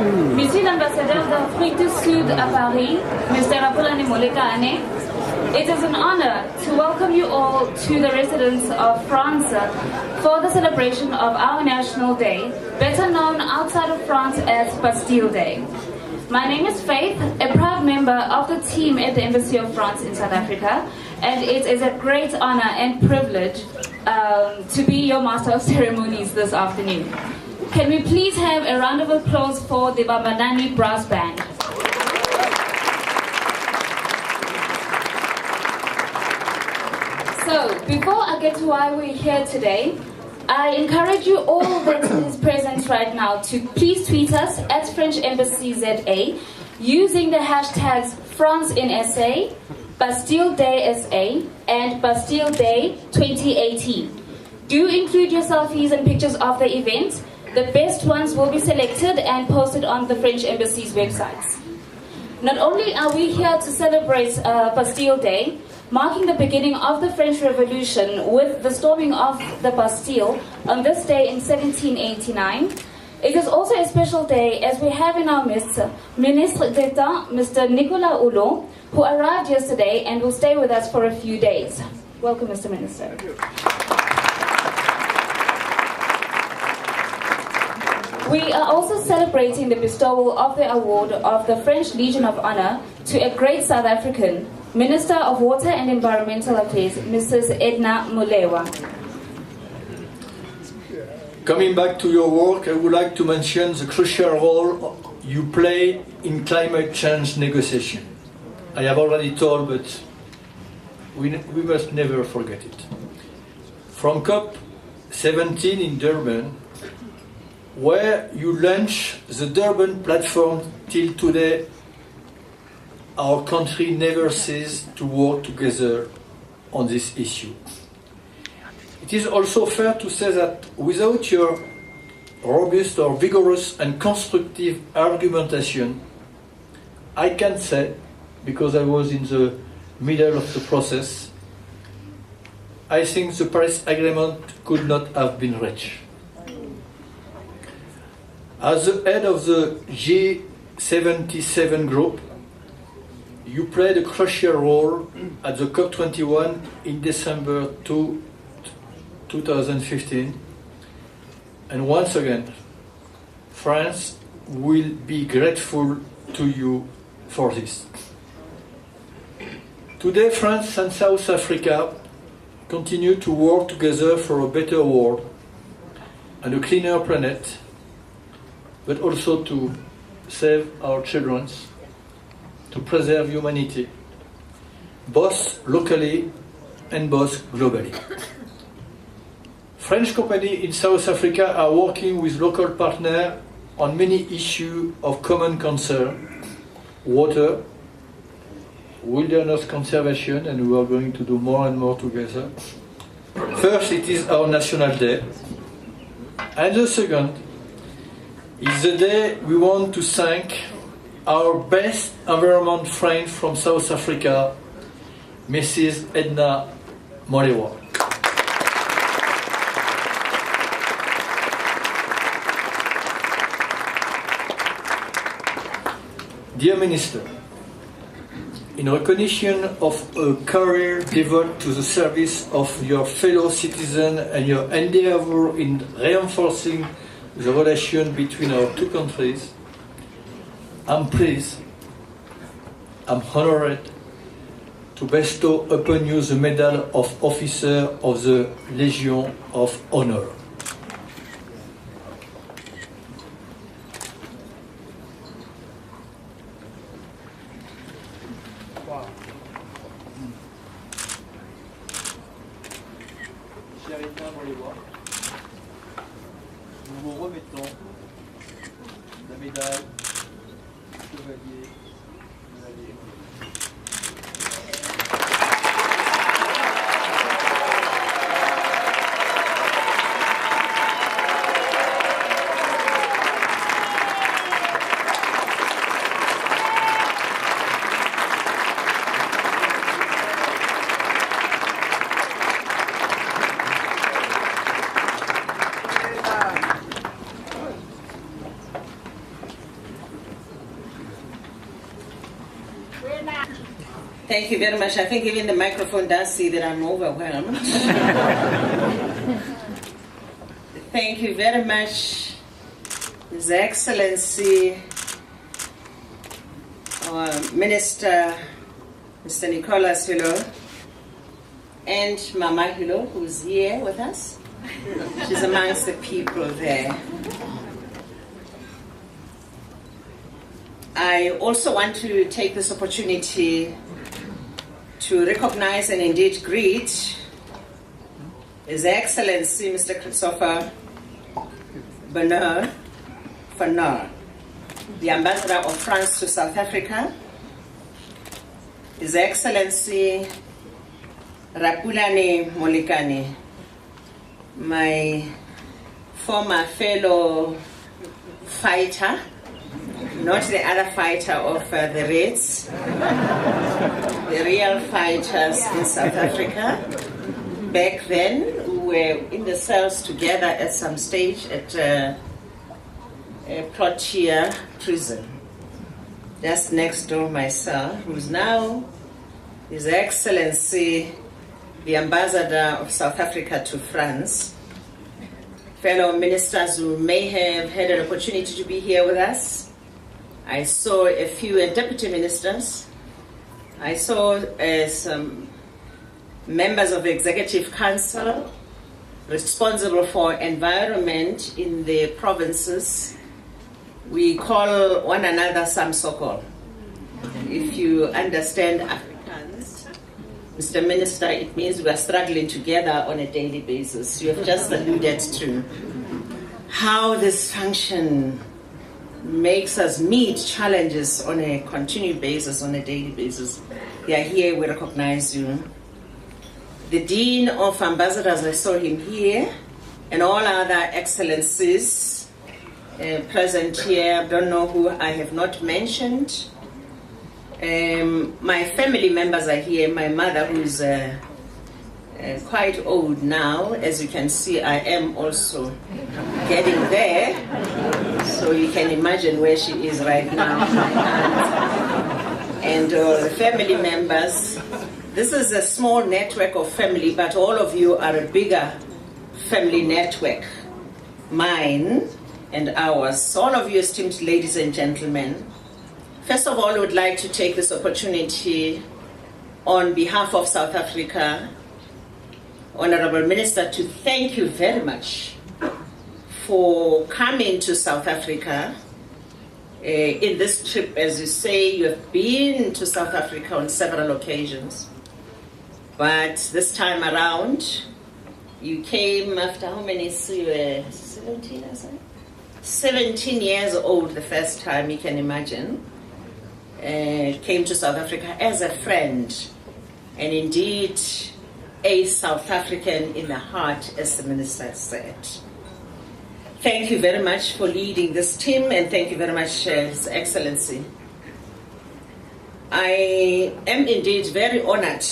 Monsieur l'ambassadeur d'Afrique du Sud à Paris, Mr. Edna Molewa, it is an honor to welcome you all to the residence of France for the celebration of our National Day, better known outside of France as Bastille Day. My name is Faith, a proud member of the team at the Embassy of France in South Africa, and it is a great honor and privilege to be your Master of Ceremonies this afternoon. Can we please have a round of applause for the Bambanani Brass Band? So, before I get to why we're here today, I encourage you all that is present right now to please tweet us at French Embassy ZA using the hashtags France in SA, Bastille Day SA, and Bastille Day 2018. Do include your selfies and pictures of the event. The best ones will be selected and posted on the French Embassy's websites. Not only are we here to celebrate Bastille Day, marking the beginning of the French Revolution with the storming of the Bastille on this day in 1789, it is also a special day as we have in our midst Ministre d'État, Mr. Nicolas Hulot, who arrived yesterday and will stay with us for a few days. Welcome, Mr. Minister. We are also celebrating the bestowal of the award of the French Legion of Honor to a great South African, Minister of Water and Environmental Affairs, Mrs. Edna Molewa. Coming back to your work, I would like to mention the crucial role you play in climate change negotiation. I have already told, but we must never forget it. From COP17 in Durban, where you launched the Durban platform, till today, our country never ceased to work together on this issue. It is also fair to say that without your robust or vigorous and constructive argumentation, I can say, because I was in the middle of the process, I think the Paris Agreement could not have been reached. As the head of the G77 group, you played a crucial role at the COP21 in December 2015. And once again, France will be grateful to you for this. Today, France and South Africa continue to work together for a better world and a cleaner planet, but also to save our children, to preserve humanity, both locally and both globally. French companies in South Africa are working with local partners on many issues of common concern: water, wilderness conservation, and we are going to do more and more together. First, it is our National Day, and the second is the day we want to thank our best environment friend from South Africa, Mrs. Edna Molewa. Dear Minister, in recognition of a career devoted to the service of your fellow citizens and your endeavor in reinforcing the relation between our two countries, I'm pleased, I'm honored to bestow upon you the Medal of Officer of the Legion of Honor. Chère Edna Molewa, nous vous remettons la médaille chevalier de la Légion. Thank you very much. I think even the microphone does see that I'm overwhelmed. Thank you very much, His Excellency, our Minister, Mr. Nicholas Hilo, and Mama Hilo, who's here with us. She's amongst the people there. I also want to take this opportunity to recognize and indeed greet His Excellency Mr. Christopher Bernard, the Ambassador of France to South Africa, His Excellency Rapulani Molikani, my former fellow fighter, not the other fighter of the Reds, the real fighters in South Africa. Back then, we were in the cells together at some stage at Protea prison. Just next door my cell, who's now His Excellency, the Ambassador of South Africa to France. Fellow ministers who may have had an opportunity to be here with us. I saw a few deputy ministers. I saw some members of the Executive Council responsible for environment in the provinces. We call one another Samsokol. If you understand Afrikaans, Mr. Minister, it means we are struggling together on a daily basis. You have just alluded to how this function makes us meet challenges on a continued basis, on a daily basis. You are here, we recognize you. The Dean of Ambassadors, I saw him here, and all other excellencies present here. I don't know who I have not mentioned. My family members are here. My mother, who is quite old now. As you can see, I am also getting there. So you can imagine where she is right now. And the family members. This is a small network of family, but all of you are a bigger family network. Mine and ours. So all of you esteemed ladies and gentlemen, first of all, I would like to take this opportunity on behalf of South Africa, Honorable Minister, to thank you very much for coming to South Africa. In this trip, as you say, you have been to South Africa on several occasions. But this time around, you came after how many years? You were 17, I think? 17 years old the first time, you can imagine. Came to South Africa as a friend, and indeed a South African in the heart, as the minister said. Thank you very much for leading this team, and thank you very much, His Excellency. I am indeed very honored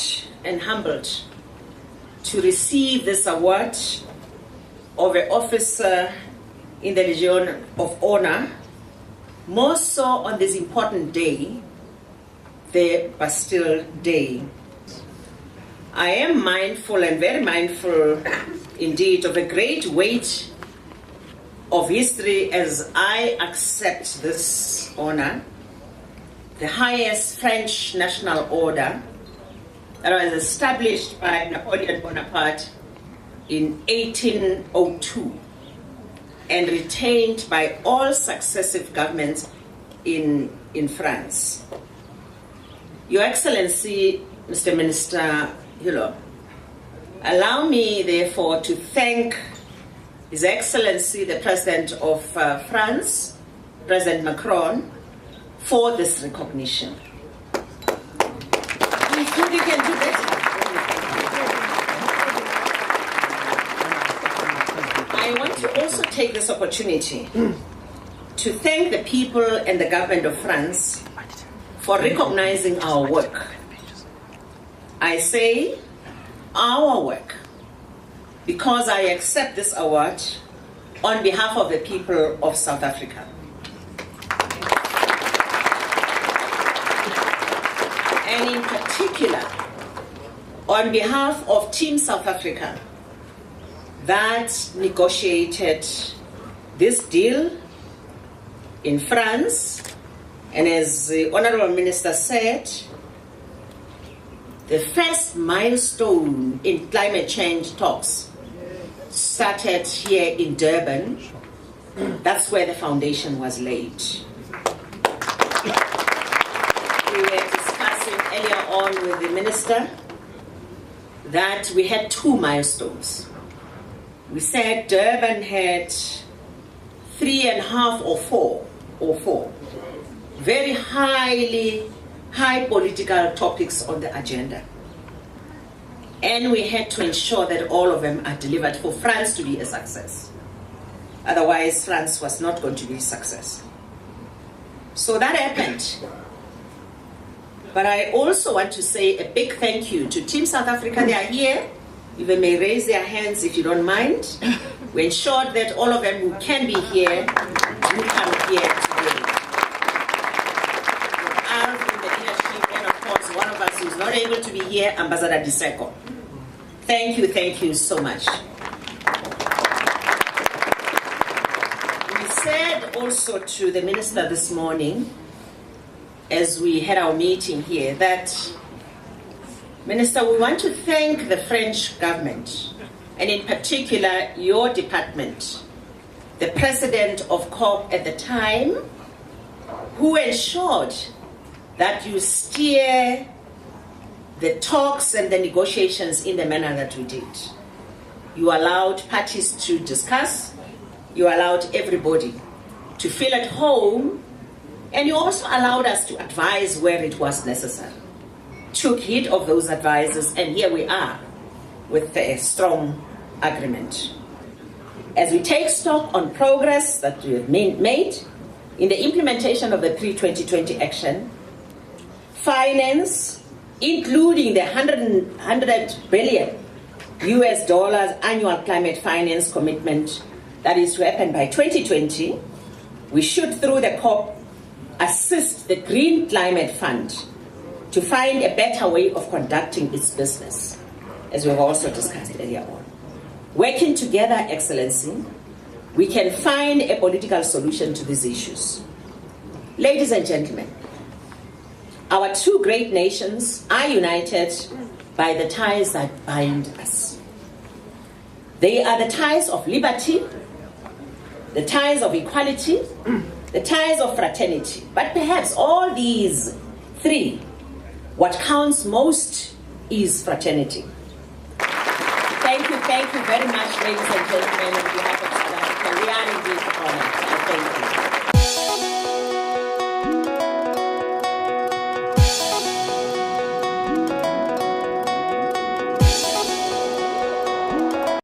and humbled to receive this award of an officer in the Legion of Honor, more so on this important day, the Bastille Day. I am mindful and very mindful indeed of a great weight of history as I accept this honor, the highest French national order that was established by Napoleon Bonaparte in 1802 and retained by all successive governments in France. Your Excellency, Mr. Minister Hilo, allow me therefore to thank His Excellency, the President of France, President Macron, for this recognition. We can do better. I want to also take this opportunity to thank the people and the government of France for recognizing our work. I say our work because I accept this award on behalf of the people of South Africa. and in particular, on behalf of Team South Africa that negotiated this deal in France, and as the Honorable Minister said, the first milestone in climate change talks started here in Durban. That's where the foundation was laid. We were discussing earlier on with the Minister that we had 2 milestones. We said Durban had 3.5 or 4 very high political topics on the agenda. And we had to ensure that all of them are delivered for France to be a success. Otherwise, France was not going to be a success. So that happened. But I also want to say a big thank you to Team South Africa. They are here. If they may raise their hands if you don't mind. We ensured that all of them who can be here, do come here today. Alf in the leadership, and of course one of us who is not able to be here, Ambassador Diseko. Thank you so much. We said also to the Minister this morning, as we had our meeting here, that, Minister, we want to thank the French government, and in particular your department, the president of COP at the time, who ensured that you steer the talks and the negotiations in the manner that we did. You allowed parties to discuss, you allowed everybody to feel at home, and you also allowed us to advise where it was necessary. Took heed of those advices, and here we are with a strong agreement. As we take stock on progress that we have made in the implementation of the pre-2020 action, finance, including the $100 billion annual climate finance commitment that is to happen by 2020, we should, through the COP, assist the Green Climate Fund to find a better way of conducting its business, as we've also discussed earlier on. Working together, Excellency, we can find a political solution to these issues. Ladies and gentlemen, our 2 great nations are united by the ties that bind us. They are the ties of liberty, the ties of equality, the ties of fraternity. But perhaps all these 3, what counts most is fraternity. Thank you very much, ladies and gentlemen, on behalf of South Africa. We are indeed honored.